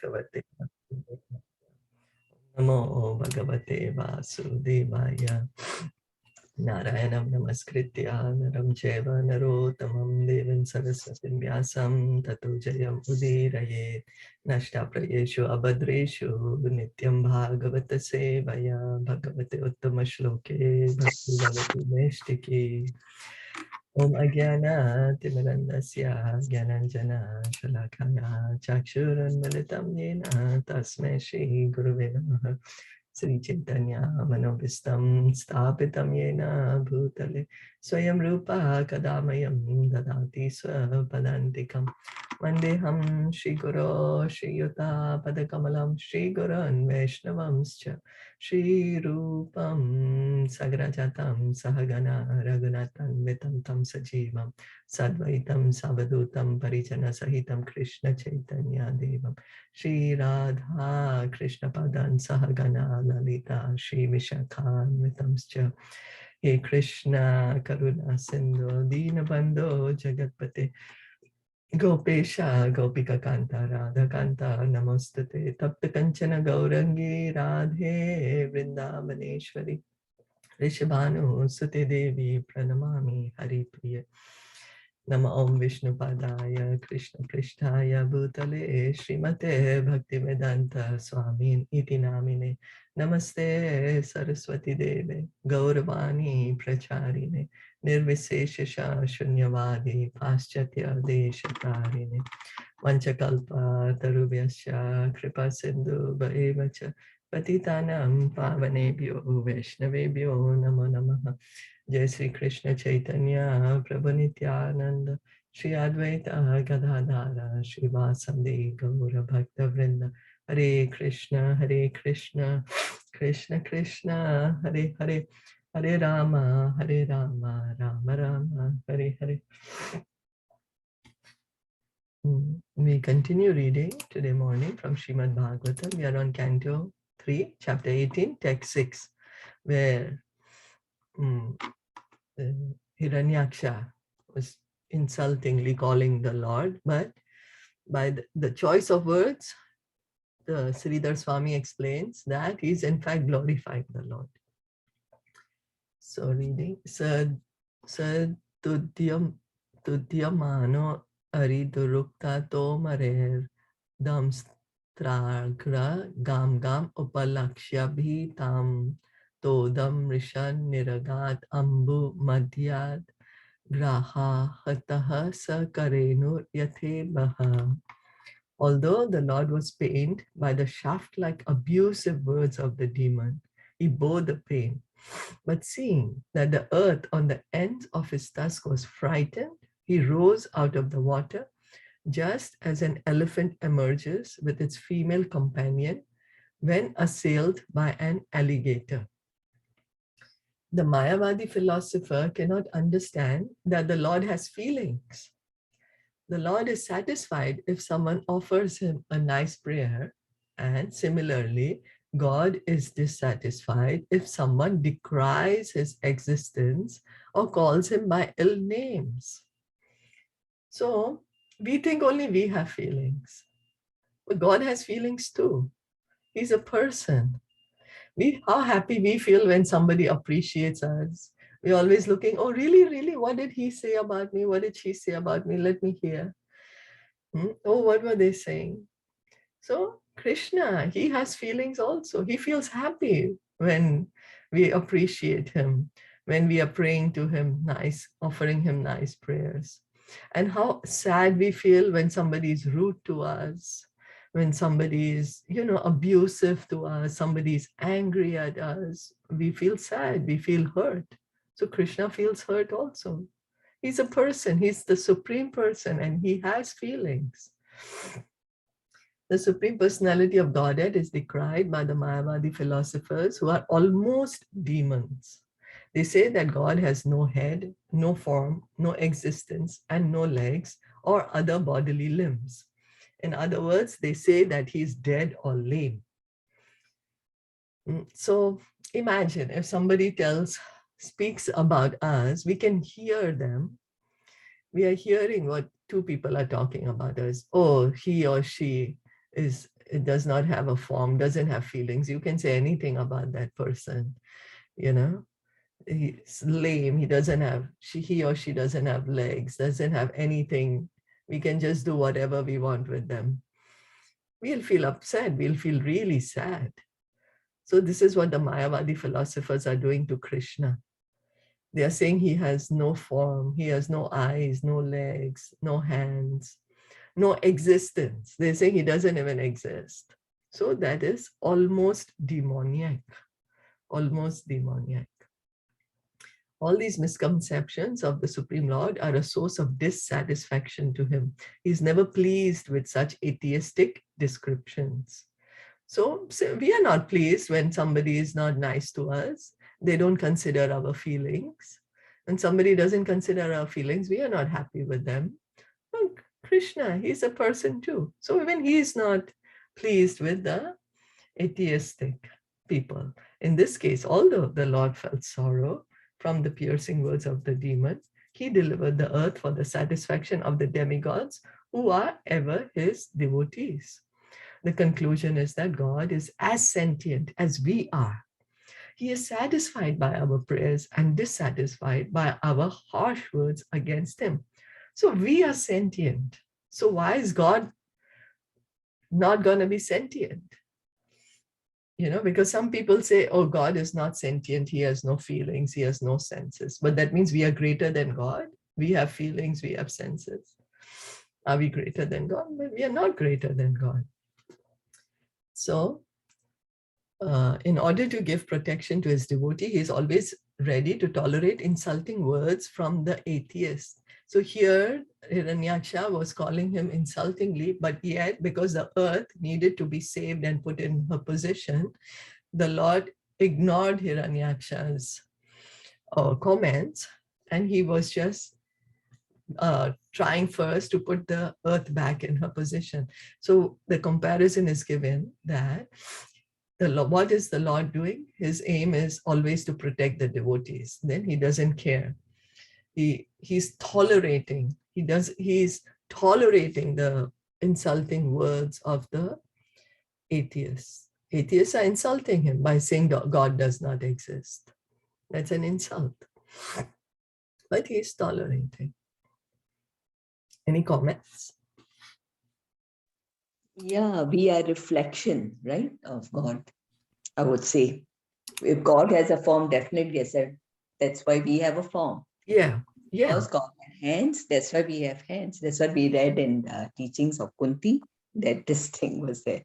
Bhagavate Namo Bhagavate Vasudevaya Narayanam Namaskritya Naram Cheva Narottamam Devim Saraswatim Vyasam Tato Jayam Udiraye Nashta Prayeshu Abhadreshu Nityam Bhagavata Sevaya Bhagavate Uttama Shloke Bhakti Bhavati Neshtiki Om Agyana Timirandasya Gyananjana Shalakaya Chakshuran Militam Yena Tasme Shri Guruve Namaha Sri Chaitanya Manovistam Stapitam Yena Bhutale Swayam Rupa Kadamayam Dadati Swapadantikam Vandeham Shri Guru Shri Yuta Padakamalam Shri Gurun Vaishnavamscha Shri Rupam Sagrajatam Sahagana Raghunatan Vitam Tam Sajivam Sadvaitam Savadutam Parijana Sahitam Krishna Chaitanya Devam Shri Radha Krishna Padan Sahagana Lalita Shri Vishakhan Vitamscha He Krishna Karuna Sindhu Dinabandho Jagatpate Gopesha Gopika Kanta Radha Kanta Namostate Tapta Kanchana Gaurangi Radhe Vrindavaneshwari Rishabhanu Sute Devi Pranamami Hari Priya Nama Om Vishnu Padaya Krishna Prishtaya Bhutale Srimate Bhaktivedanta Swamin Iti Namine Namaste Saraswati Deve Gauravani Pracharine Nirviseshasha Shunyavadi Paschatya Deshatarine Vanchakalpa Tarubhyasya Kripa Sindhu Bhaevacha Patitanam Pavanebhyo Vaishnavebhyo Namo Namaha Jai Sri Krishna Chaitanya Prabhu Nityananda Shri Advaita Gadadhara Shri Vasandi Gaura Bhakta Vrinda Hare Krishna Krishna Krishna Hare Hare Hare Rama Rama Rama Hare Hare. We continue reading today morning from Srimad Bhagavatam. We are on Canto 3, Chapter 18, Text 6, where Hiranyaksha was insultingly calling the Lord, but by the choice of words, the Sridhar Swami explains that he is in fact glorifying the Lord. So reading, Sad Tudyamano Aridurukta Tomarer Damstragra Gam Gam Upalakshya Bhitam Todam Rishan Niragat Ambu Madhyad Graha Hataha Sakarenu Yathe Baha. Although the Lord was pained by the shaft-like abusive words of the demon, he bore the pain. But seeing that the earth on the ends of his tusk was frightened, he rose out of the water, just as an elephant emerges with its female companion when assailed by an alligator. The Mayavadi philosopher cannot understand that the Lord has feelings. The Lord is satisfied if someone offers him a nice prayer, and similarly, God is dissatisfied if someone decries his existence or calls him by ill names. So we think only we have feelings, but God has feelings too. He's a person. How happy we feel when somebody appreciates us. We're always looking, oh, really, really? What did he say about me? What did she say about me? Let me hear. Oh, what were they saying? So Krishna, he has feelings also. He feels happy when we appreciate him, when we are praying to him nice, offering him nice prayers. And how sad we feel when somebody is rude to us, when somebody is, abusive to us, somebody is angry at us. We feel sad, we feel hurt. So Krishna feels hurt also. He's a person, he's the supreme person, and he has feelings. The Supreme Personality of Godhead is decried by the Mayavadi philosophers who are almost demons. They say that God has no head, no form, no existence, and no legs or other bodily limbs. In other words, they say that he is dead or lame. So imagine if somebody speaks about us, we can hear them. We are hearing what two people are talking about us. Oh, he or she is it does not have a form, doesn't have feelings. You can say anything about that person, you know. He's lame, he doesn't have, he or she doesn't have legs, doesn't have anything. We can just do whatever we want with them. We'll feel upset, we'll feel really sad. So this is what the Mayavadi philosophers are doing to Krishna. They are saying he has no form, he has no eyes, no legs, no hands, no existence. They're saying he doesn't even exist. So that is almost demoniac, almost demoniac. All these misconceptions of the Supreme Lord are a source of dissatisfaction to him. He's never pleased with such atheistic descriptions. So we are not pleased when somebody is not nice to us. They don't consider our feelings. When somebody doesn't consider our feelings, we are not happy with them. Look, Krishna, he's a person too. So even he is not pleased with the atheistic people. In this case, although the Lord felt sorrow from the piercing words of the demons, he delivered the earth for the satisfaction of the demigods who are ever his devotees. The conclusion is that God is as sentient as we are. He is satisfied by our prayers and dissatisfied by our harsh words against him. So we are sentient. So why is God not going to be sentient? You know, because some people say, oh, God is not sentient. He has no feelings. He has no senses. But that means we are greater than God. We have feelings. We have senses. Are we greater than God? But we are not greater than God. So in order to give protection to his devotee, he is always ready to tolerate insulting words from the atheist. So here, Hiranyaksha was calling him insultingly, but yet because the earth needed to be saved and put in her position, the Lord ignored Hiranyaksha's comments, and he was just trying first to put the earth back in her position. So the comparison is given that what is the Lord doing? His aim is always to protect the devotees. Then he doesn't care. He's tolerating. He's tolerating the insulting words of the atheists. Atheists are insulting him by saying God does not exist. That's an insult. But he's tolerating. Any comments? Yeah, we are reflection, right, of God, I would say. If God has a form, definitely, yes, sir. That's why we have a form. Yeah, yeah. Because God has hands, that's why we have hands. That's what we read in the teachings of Kunti, that this thing was there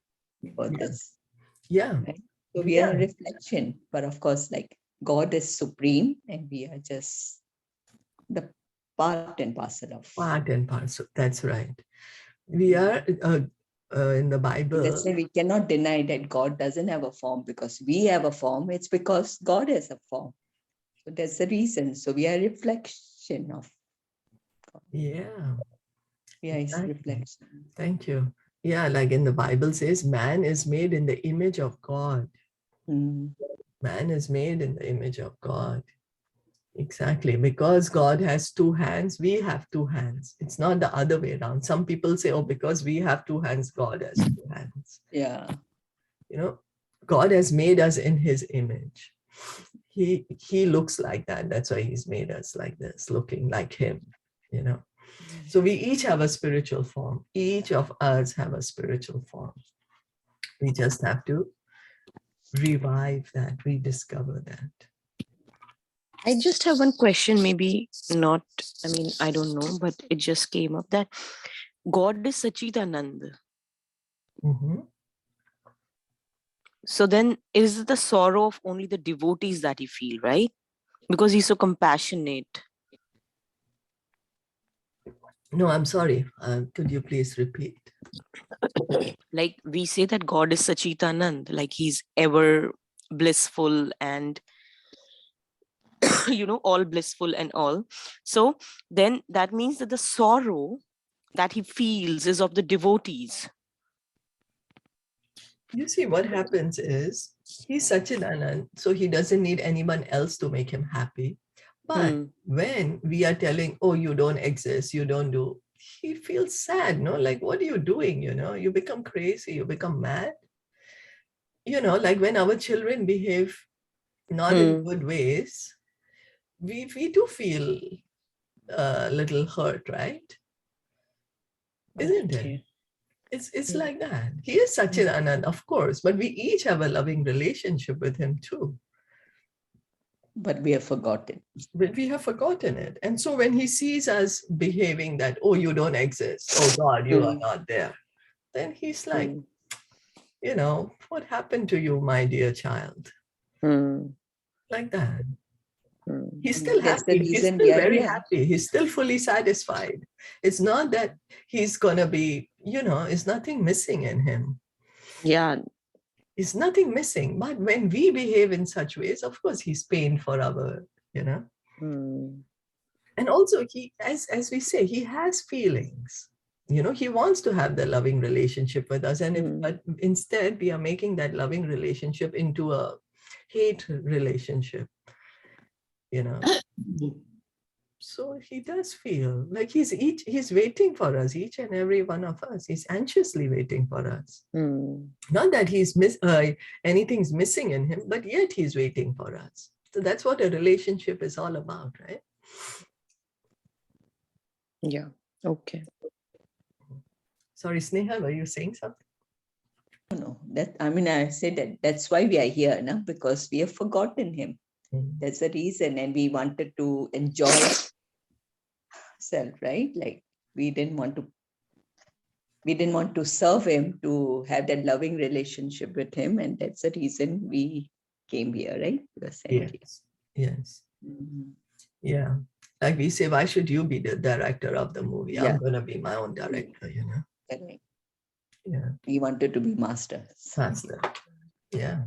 for this. Yeah. Right? So we are a reflection, but of course, like God is supreme and we are just the part and parcel of. Part and parcel, that's right. We are in the Bible. That's why we cannot deny that God doesn't have a form because we have a form. It's because God has a form. So that's the reason. So we are a reflection of God. Yeah. Yeah, it's reflection. Thank you. Yeah, like in the Bible says, man is made in the image of God. Man is made in the image of God. Exactly. Because God has two hands, we have two hands. It's not the other way around. Some people say, oh, because we have two hands, God has two hands. Yeah. You know, God has made us in his image. He looks like that. That's why he's made us like this, looking like him, you know. So we each have a spiritual form. Each of us have a spiritual form. We just have to revive that, rediscover that. I just have one question, maybe not, I mean, I don't know, but it just came up that God is Sachidanand. So then is it the sorrow of only the devotees that he feel, right? Because he's so compassionate. No, I'm sorry. Could you please repeat? Like we say that God is Sachidanand, like he's ever blissful and you know, all blissful and all. So then that means that the sorrow that he feels is of the devotees. You see, what happens is he's Sachidanand, so he doesn't need anyone else to make him happy. But when we are telling, oh, you don't exist, you don't do he feels sad, no? Like, what are you doing? You become crazy, you become mad. Like when our children behave not in good ways, we do feel a little hurt, right? Isn't it? It's like that. He is Satchidanand, of course, but we each have a loving relationship with him too. But we have forgotten. But we have forgotten it. And so when he sees us behaving that, oh, you don't exist, oh God, you are not there, then he's like, what happened to you, my dear child? Like that. He's still happy. He's still very happy. He's still fully satisfied. It's not that he's going to be, it's nothing missing in him. Yeah. It's nothing missing. But when we behave in such ways, of course, he's pained for our, And also, he, as we say, he has feelings. He wants to have the loving relationship with us. And but instead, we are making that loving relationship into a hate relationship. So he does feel like he's waiting for us, each and every one of us. He's anxiously waiting for us. Not that anything's missing in him, but yet he's waiting for us. So that's what a relationship is all about, right? Yeah. Okay. Sorry, Sneha, were you saying something? No, I said that's why we are here, no? Because we have forgotten him. That's the reason, and we wanted to enjoy ourselves, right? Like we didn't want to serve him, to have that loving relationship with him, and that's the reason we came here, right? Yes. Yeah. Like we say, why should you be the director of the movie? Yeah. I'm going to be my own director, Correct. Yeah. We wanted to be masters. Master. Yeah.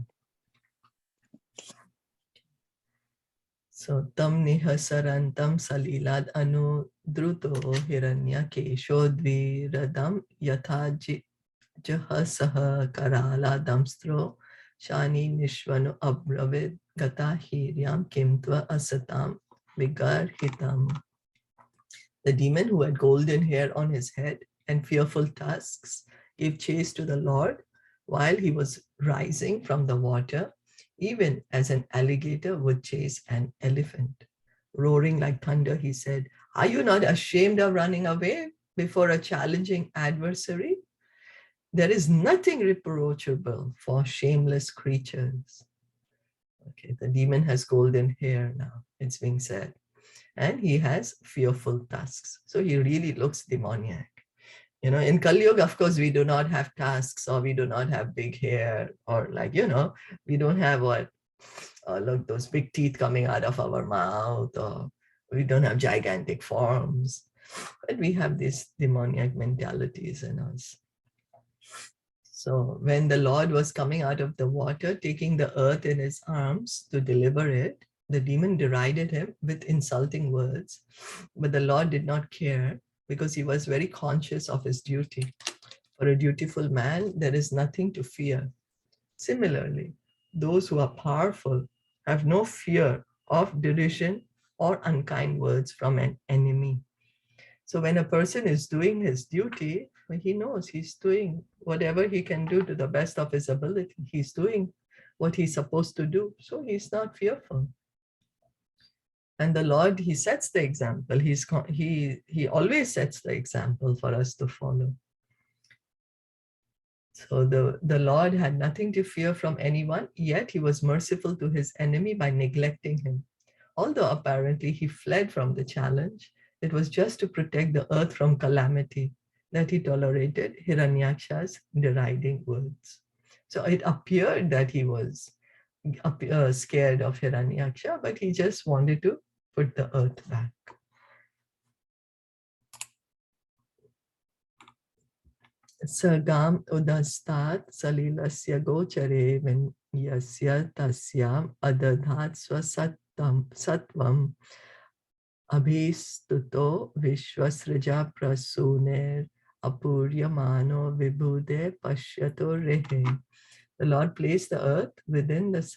So tam nihasarantam salilad anudruto hiranya keshodvi radam yatha jahasaha karala damstro shani nishvanu abravid gata hiryam kimtva asatam vigarhitam. The demon who had golden hair on his head and fearful tusks gave chase to the Lord while he was rising from the water, even as an alligator would chase an elephant. Roaring like thunder, he said, "Are you not ashamed of running away before a challenging adversary? There is nothing reproachable for shameless creatures." Okay, the demon has golden hair now, it's being said. And he has fearful tusks. So he really looks demoniac. In Kali Yuga, of course, we do not have tusks, or we do not have big hair, or we don't have look, those big teeth coming out of our mouth, or we don't have gigantic forms, but we have these demoniac mentalities in us. So when the Lord was coming out of the water, taking the earth in his arms to deliver it, the demon derided him with insulting words, but the Lord did not care because he was very conscious of his duty. For a dutiful man, there is nothing to fear. Similarly, those who are powerful have no fear of derision or unkind words from an enemy. So when a person is doing his duty, he knows he's doing whatever he can do to the best of his ability. He's doing what he's supposed to do. So he's not fearful. And the Lord, he sets the example. He always sets the example for us to follow. So the Lord had nothing to fear from anyone, yet he was merciful to his enemy by neglecting him. Although apparently he fled from the challenge, it was just to protect the earth from calamity that he tolerated Hiranyaksha's deriding words. So it appeared that he was scared of Hiranyaksha, but he just wanted to put the earth back. Sagam udastat salilasya gochare vinyasya tasyam adadhat swasatvam abhistuto vishwasraja prasuner apuryamano vibhude pashyato rehe. The Lord placed the earth within his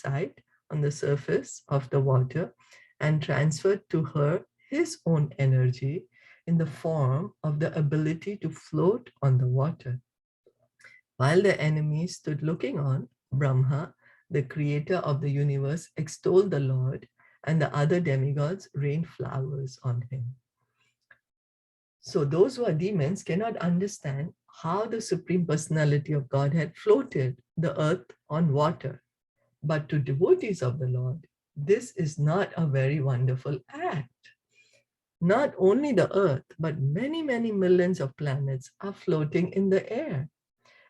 sight on the surface of the water and transferred to her his own energy in the form of the ability to float on the water. While the enemies stood looking on, Brahma, the creator of the universe, extolled the Lord, and the other demigods rained flowers on him. So those who are demons cannot understand how the Supreme Personality of Godhead floated the earth on water. But to devotees of the Lord, this is not a very wonderful act. Not only the earth, but many, many millions of planets are floating in the air.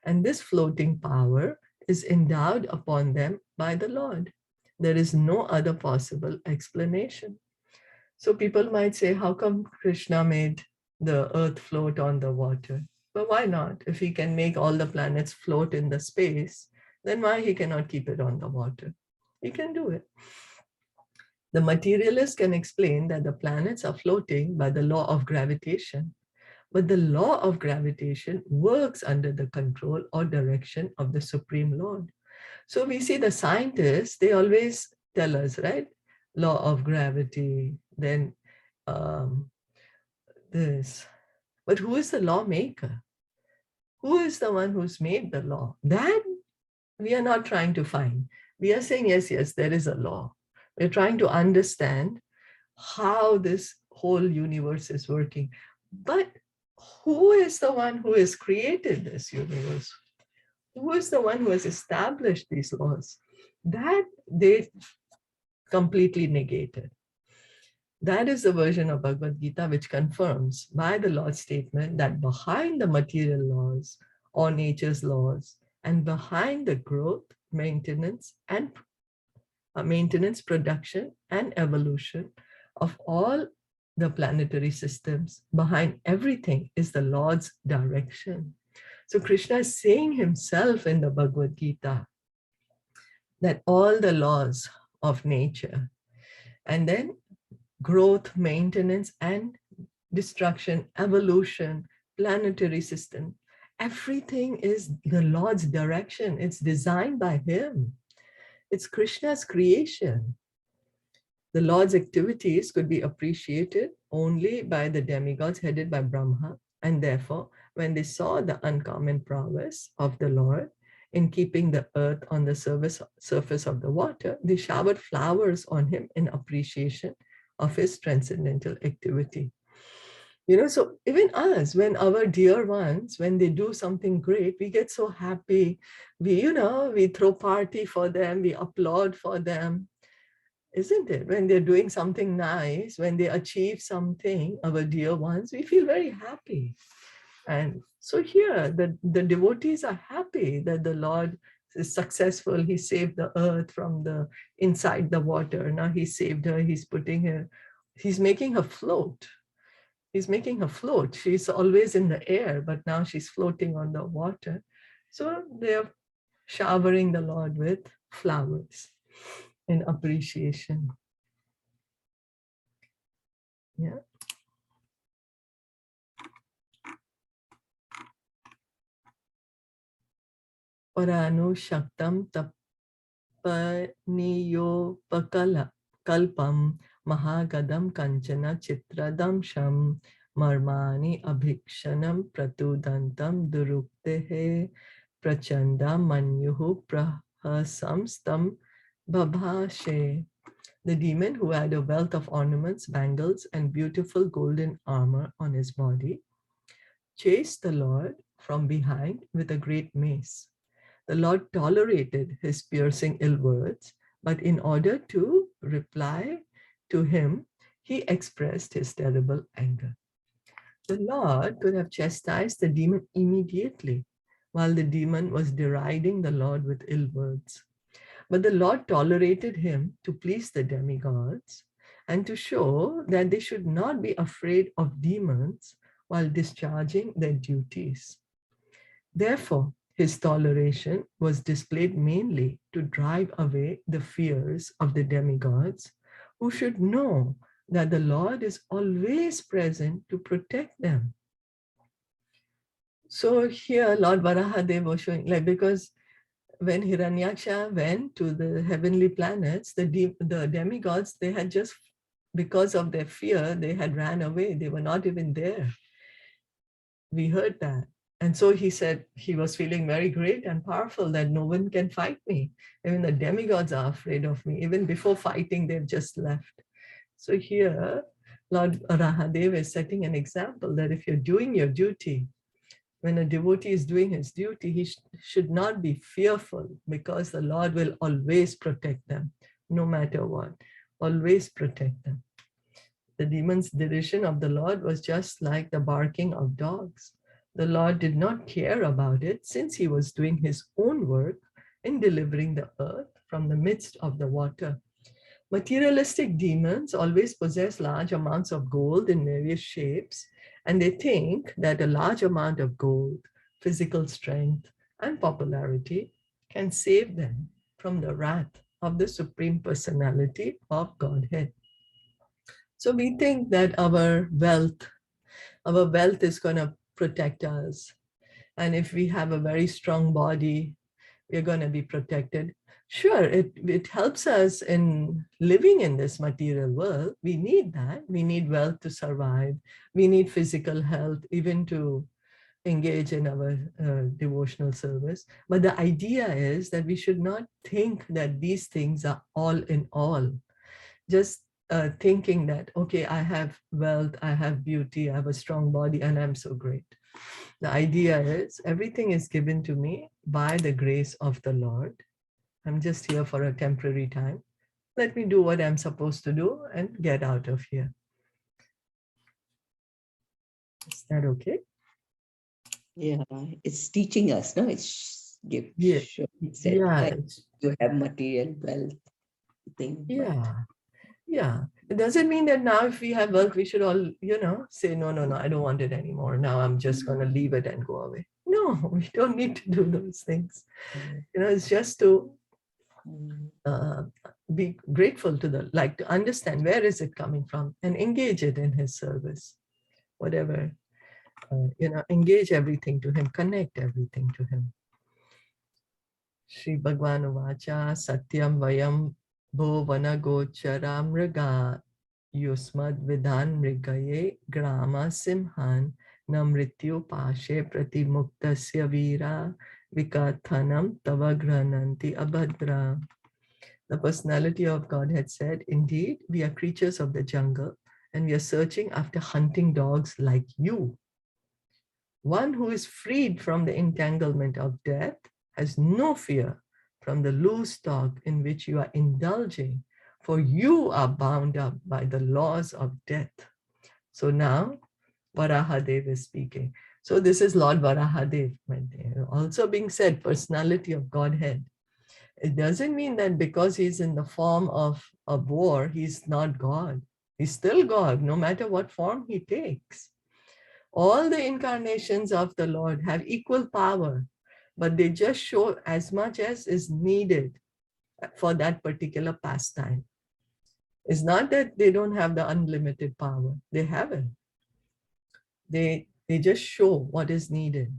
And this floating power is endowed upon them by the Lord. There is no other possible explanation. So people might say, how come Krishna made the earth float on the water? But why not? If he can make all the planets float in the space, then why he cannot keep it on the water? He can do it. The materialist can explain that the planets are floating by the law of gravitation, but the law of gravitation works under the control or direction of the Supreme Lord. So we see the scientists, they always tell us, right? Law of gravity, then this. But who is the lawmaker? Who is the one who's made the law? That we are not trying to find. We are saying, yes, yes, there is a law. We're trying to understand how this whole universe is working. But who is the one who has created this universe? Who is the one who has established these laws? That they completely negated. That is the version of Bhagavad Gita which confirms by the Lord's statement that behind the material laws or nature's laws and behind the growth, maintenance, production, and evolution of all the planetary systems, behind everything is the Lord's direction. So Krishna is saying himself in the Bhagavad Gita that all the laws of nature and then growth, maintenance, and destruction, evolution, planetary system, everything is the Lord's direction. It's designed by him. It's Krishna's creation. The Lord's activities could be appreciated only by the demigods headed by Brahma, and therefore, when they saw the uncommon prowess of the Lord in keeping the earth on the surface of the water, they showered flowers on him in appreciation of his transcendental activity. So even us, when our dear ones, when they do something great, we get so happy. We throw party for them, we applaud for them, isn't it? When they're doing something nice, when they achieve something, our dear ones, we feel very happy. And so here, the devotees are happy that the Lord is successful. He saved the earth from the inside the water. Now he saved her. He's making her float. He's making her float. She's always in the air, but now she's floating on the water. So they're showering the Lord with flowers in appreciation. Yeah. Paranu Shaktam Tapaniyo Kalpam Mahagadam Kanchana Chitradamsham Marmani Abhikshanam Pratudantam Duruktehe Prachanda Manyuhu Prahasamstam Babhashe. The demon, who had a wealth of ornaments, bangles, and beautiful golden armor on his body, chased the Lord from behind with a great mace. The Lord tolerated his piercing ill words, but in order to reply to him, he expressed his terrible anger. The Lord could have chastised the demon immediately, while the demon was deriding the Lord with ill words. But the Lord tolerated him to please the demigods and to show that they should not be afraid of demons while discharging their duties. Therefore, his toleration was displayed mainly to drive away the fears of the demigods, who should know that the Lord is always present to protect them. So here Lord Varahadev was showing, because when Hiranyaksha went to the heavenly planets, the demigods, they because of their fear, they had ran away. They were not even there. We heard that. And so he said he was feeling very great and powerful, that no one can fight me. Even the demigods are afraid of me. Even before fighting, they've just left. So here, Lord Rahadev is setting an example that if you're doing your duty, when a devotee is doing his duty, he should not be fearful, because the Lord will always protect them, no matter what, always protect them. The demon's derision of the Lord was just like the barking of dogs. The Lord did not care about it, since he was doing his own work in delivering the earth from the midst of the water. Materialistic demons always possess large amounts of gold in various shapes, and they think that a large amount of gold, physical strength, and popularity can save them from the wrath of the Supreme Personality of Godhead. So we think that our wealth is going to protect us. And if we have a very strong body, we're going to be protected. Sure, it helps us in living in this material world. We need that. We need wealth to survive. We need physical health, even to engage in our devotional service. But the idea is that we should not think that these things are all in all. Just thinking that, okay, I have wealth, I have beauty, I have a strong body, and I'm so great. The idea is everything is given to me by the grace of the Lord. I'm just here for a temporary time. Let me do what I'm supposed to do and get out of here. Is that okay? Yeah, it's teaching us, no? It's Yeah. you have material wealth thing. Yeah. Yeah. It doesn't mean that now if we have wealth, we should all, say, no, I don't want it anymore. Now I'm just going to leave it and go away. No, we don't need to do those things. It's just to be grateful to to understand where is it coming from and engage it in his service. Whatever, engage everything to him, connect everything to him. Shri Bhagwan Uvacha Satyam Vayam Bho Vanagochara Mriga Yusmad Vidhan Mrigaye Grama Simhan Namrityu Pashe Pratimuktasya Vira Vikathanam Tava Grananti Abhadra. The personality of Godhead said, indeed, we are creatures of the jungle and we are searching after hunting dogs like you. One who is freed from the entanglement of death has no fear from the loose talk in which you are indulging, for you are bound up by the laws of death. So now, Varahadev is speaking. So this is Lord Varahadev, also being said, personality of Godhead. It doesn't mean that because he's in the form of a boar, he's not God. He's still God, no matter what form he takes. All the incarnations of the Lord have equal power, but they just show as much as is needed for that particular pastime. It's not that they don't have the unlimited power. They have it. They just show what is needed.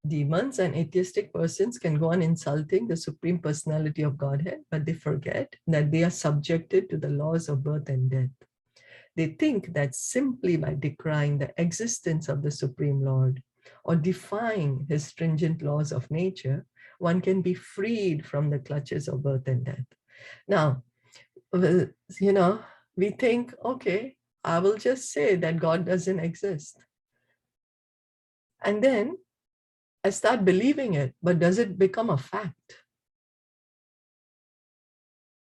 Demons and atheistic persons can go on insulting the Supreme Personality of Godhead, but they forget that they are subjected to the laws of birth and death. They think that simply by decrying the existence of the Supreme Lord or defying his stringent laws of nature, one can be freed from the clutches of birth and death. Now, we think, okay, I will just say that God doesn't exist. And then I start believing it, but does it become a fact?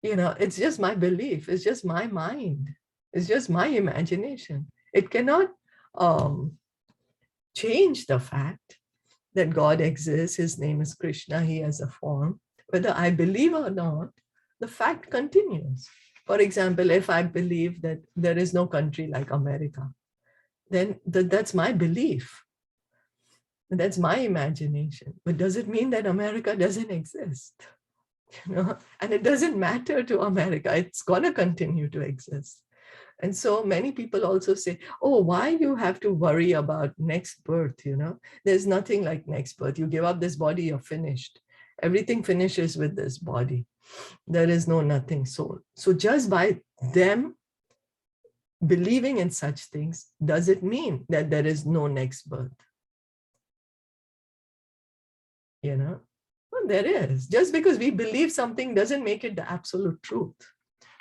It's just my belief. It's just my mind. It's just my imagination. It cannot change the fact that God exists. His name is Krishna. He has a form. Whether I believe or not, the fact continues. For example, if I believe that there is no country like America, then that's my belief. That's my imagination. But does it mean that America doesn't exist? And it doesn't matter to America. It's going to continue to exist. And so many people also say, oh, why you have to worry about next birth? There's nothing like next birth. You give up this body, you're finished. Everything finishes with this body. There is no nothing soul. So just by them believing in such things, does it mean that there is no next birth? You know, well, there is. Just because we believe something doesn't make it the absolute truth.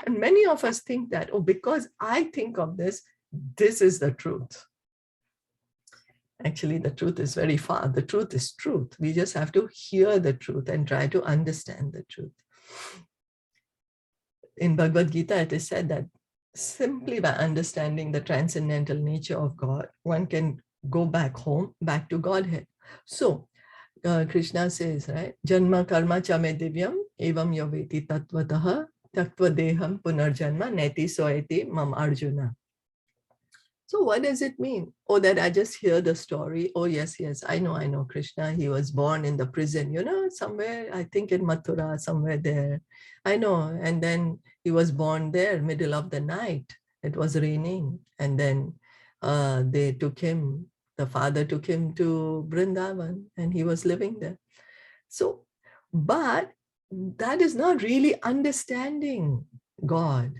And many of us think that, oh, because I think of this, this is the truth. Actually, the truth is very far. The truth is truth. We just have to hear the truth and try to understand the truth. In Bhagavad Gita, it is said that simply by understanding the transcendental nature of God, one can go back home, back to Godhead. So, Krishna says, right, Janma karma chame divyam evam yaveti tattvataha tattvadeham punarjanma neti soeti mam arjuna. So what does it mean? Oh, that I just hear the story. Oh, yes, yes, I know, Krishna. He was born in the prison, you know, somewhere, I think in Mathura, somewhere there. I know. And then he was born there, middle of the night. It was raining. And then they took him, the father took him to Vrindavan, and he was living there. So, but that is not really understanding God.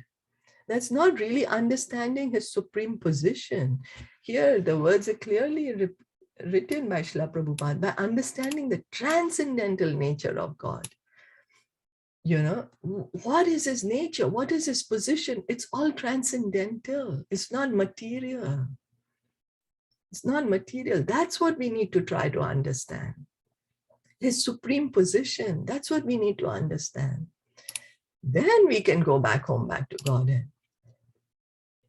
That's not really understanding his supreme position. Here, the words are clearly written by Srila Prabhupada, by understanding the transcendental nature of God. You know, what is his nature? What is his position? It's all transcendental. It's not material. It's not material. That's what we need to try to understand. His supreme position, that's what we need to understand. Then we can go back home, back to Godhead.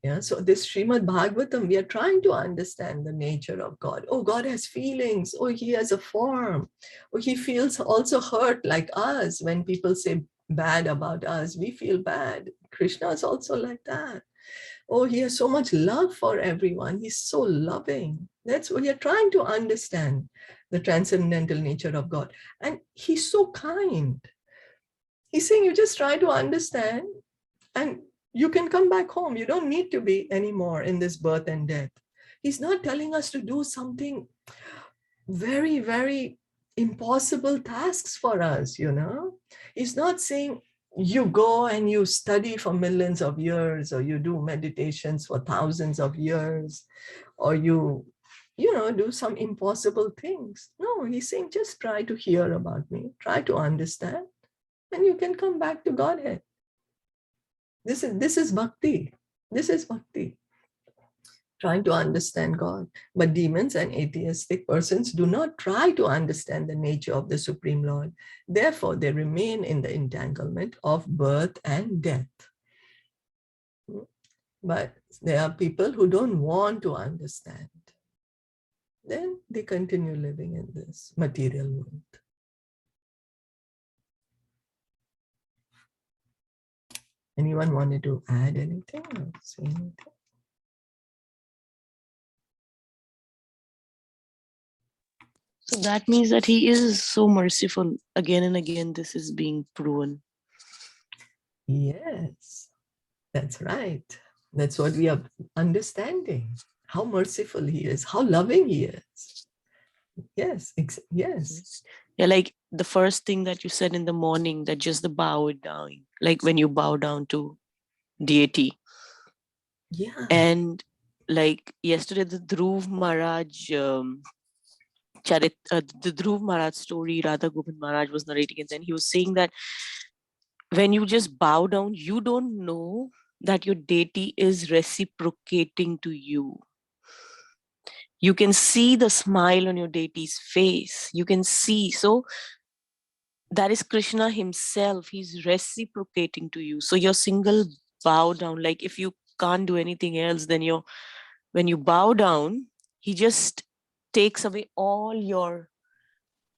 Yeah, so this Srimad Bhagavatam, we are trying to understand the nature of God. Oh, God has feelings. Oh, he has a form. Oh, he feels also hurt like us. When people say bad about us, we feel bad. Krishna is also like that. Oh, he has so much love for everyone. He's so loving. That's what we are trying to understand, the transcendental nature of God. And he's so kind. He's saying you just try to understand and you can come back home. You don't need to be anymore in this birth and death. He's not telling us to do something very, very impossible tasks for us, you know. He's not saying you go and you study for millions of years, or you do meditations for thousands of years, or you know, do some impossible things. No, he's saying just try to hear about me, try to understand, and you can come back to Godhead. This is bhakti. This is bhakti. Trying to understand God. But demons and atheistic persons do not try to understand the nature of the Supreme Lord. Therefore, they remain in the entanglement of birth and death. But there are people who don't want to understand. Then they continue living in this material world. Anyone wanted to add anything or say anything? So that means that he is so merciful. Again and again, this is being proven. Yes, that's right. That's what we are understanding. How merciful he is, how loving he is. Yes, yes. Yeah, like the first thing that you said in the morning, that just the bow down, like when you bow down to deity. Yeah. And like yesterday, the Dhruv Maharaj, the Dhruv Maharaj story, Radha Govind Maharaj was narrating, and then he was saying that when you just bow down, you don't know that your deity is reciprocating to you. You can see the smile on your deity's face. You can see. So that is Krishna himself. He's reciprocating to you. So your single bow down, like if you can't do anything else, then when you bow down, he just takes away all your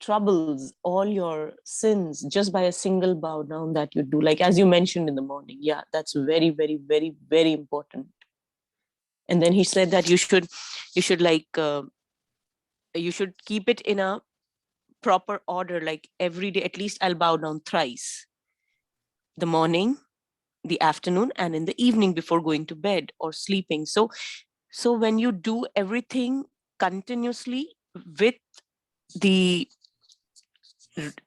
troubles, all your sins, just by a single bow down that you do. Like as you mentioned in the morning. Yeah, that's very, very, very, very important. And then he said that you should you should keep it in a proper order, like every day, at least I'll bow down thrice. The morning, the afternoon, and in the evening before going to bed or sleeping. So when you do everything continuously with the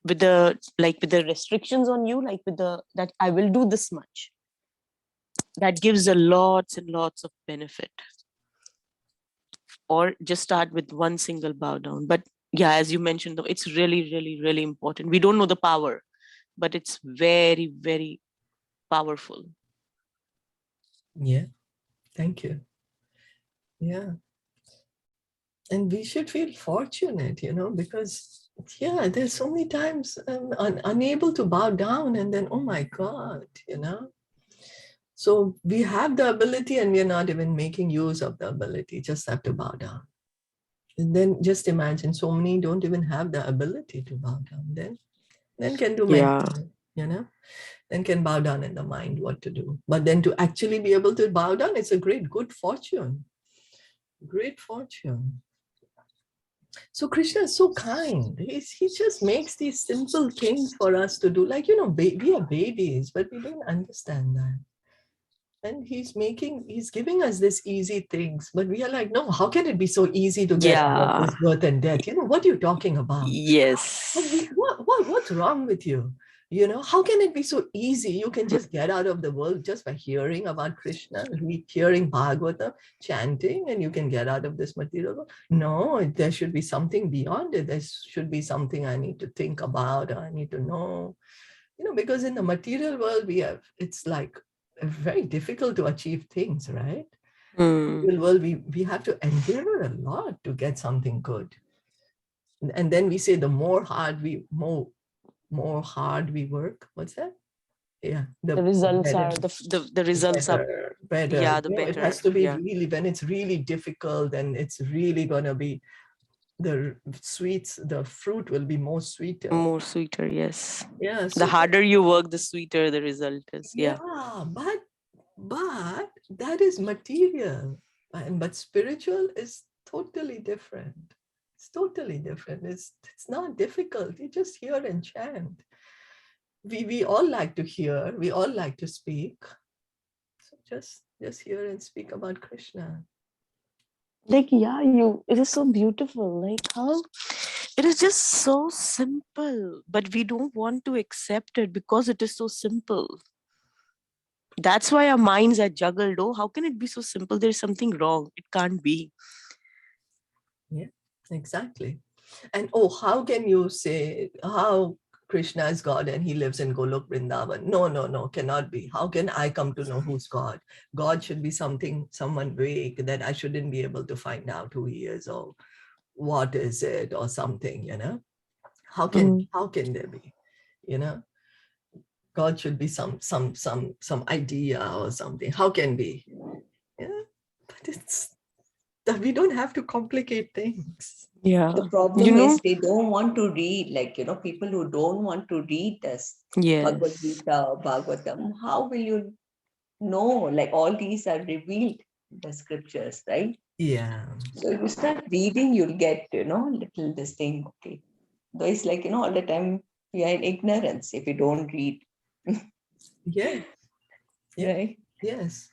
with the restrictions on you, like with that I will do this much, that gives a lots and lots of benefit. Or just start with one single bow down. But yeah, as you mentioned, though, it's really, really, really important. We don't know the power, but it's very, very powerful. Yeah, thank you. Yeah. And we should feel fortunate, because there's so many times unable to bow down, and then, oh my God, So we have the ability and we're not even making use of the ability, just have to bow down. And then just imagine so many don't even have the ability to bow down. Then can do mental, then can bow down in the mind what to do. But then to actually be able to bow down, it's a good fortune. Great fortune. So Krishna is so kind. He just makes these simple things for us to do. Like, we are babies, but we don't understand that. And he's giving us this easy things, but we are like, no, how can it be so easy to get out of this birth and death? What are you talking about? Yes. What's wrong with you? How can it be so easy? You can just get out of the world just by hearing about Krishna, hearing Bhagavatam, chanting, and you can get out of this material world. No, there should be something beyond it. There should be something I need to think about, or I need to know. Because in the material world, it's like very difficult to achieve things, right? In the world, we have to endure a lot to get something good. And then we say the more hard we work. What's that? Yeah, the results are the results better, are better. Yeah, the better. It has to be really, when it's really difficult, and it's really gonna be the fruit will be more sweeter. More sweeter, yes. Yeah. The harder you work, the sweeter the result is. Yeah. But that is material, but spiritual is totally different. It's totally different. It's not difficult. You just hear and chant. We all like to hear. We all like to speak. So just hear and speak about Krishna. Like, it is so beautiful. Like how it is just so simple, but we don't want to accept it because it is so simple. That's why our minds are juggled. Oh, how can it be so simple? There's something wrong. It can't be. Yeah, exactly. And how can you say how Krishna is God and he lives in Golok Vrindavan? No, cannot be. How can I come to know who's God? God should be someone vague that I shouldn't be able to find out who he is or what is it or something, How can there be, God should be some idea or something. How can be? Yeah, but it's that we don't have to complicate things. Yeah. The problem is they don't want to read, like, people who don't want to read this Bhagavad Gita or Bhagavatam, how will you know? Like, all these are revealed in the scriptures, right? Yeah. So if you start reading, you'll get, little this thing, okay. Though it's like, all the time we are in ignorance if we don't read. Yeah. Right? Yes.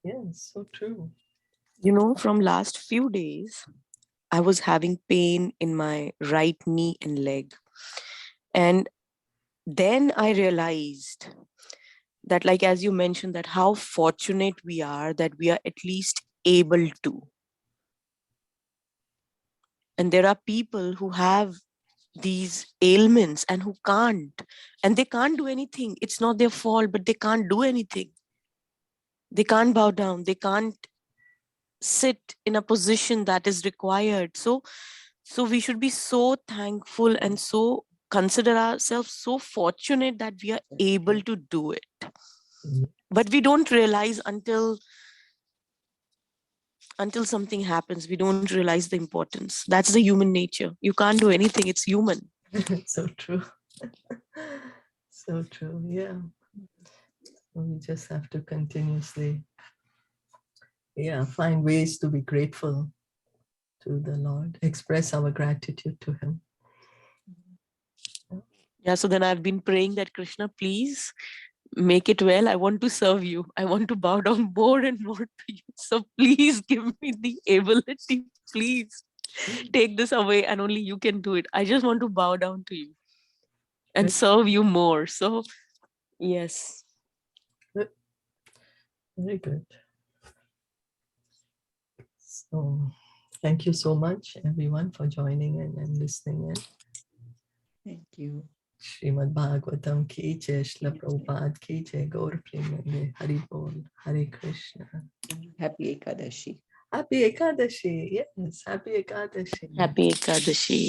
Yes, so true. From last few days, I was having pain in my right knee and leg. And then I realized that, like, as you mentioned, that how fortunate we are that we are at least able to. And there are people who have these ailments and who can't, and they can't do anything. It's not their fault, but they can't do anything. They can't bow down. They can't sit in a position that is required. So we should be so thankful and so consider ourselves so fortunate that we are able to do it. But we don't realize until something happens. We don't realize the importance. That's the human nature. You can't do anything. It's human. So true. So true. Yeah. We just have to continuously, find ways to be grateful to the Lord, express our gratitude to him. Yeah, so then I've been praying that Krishna, please make it well. I want to serve you. I want to bow down more and more to you. So please give me the ability, please. take this away and only you can do it. I just want to bow down to you and serve you more. So, yes. Very good. So, thank you so much, everyone, for joining in and listening in. Thank you. Srimad Bhagavatam ki jai, Shilpa Prabhupada ki jai, Gaur Premanande, Hari Bol, Hare Krishna. Happy Ekadashi. Happy Ekadashi. Yes, happy Ekadashi. Happy Ekadashi.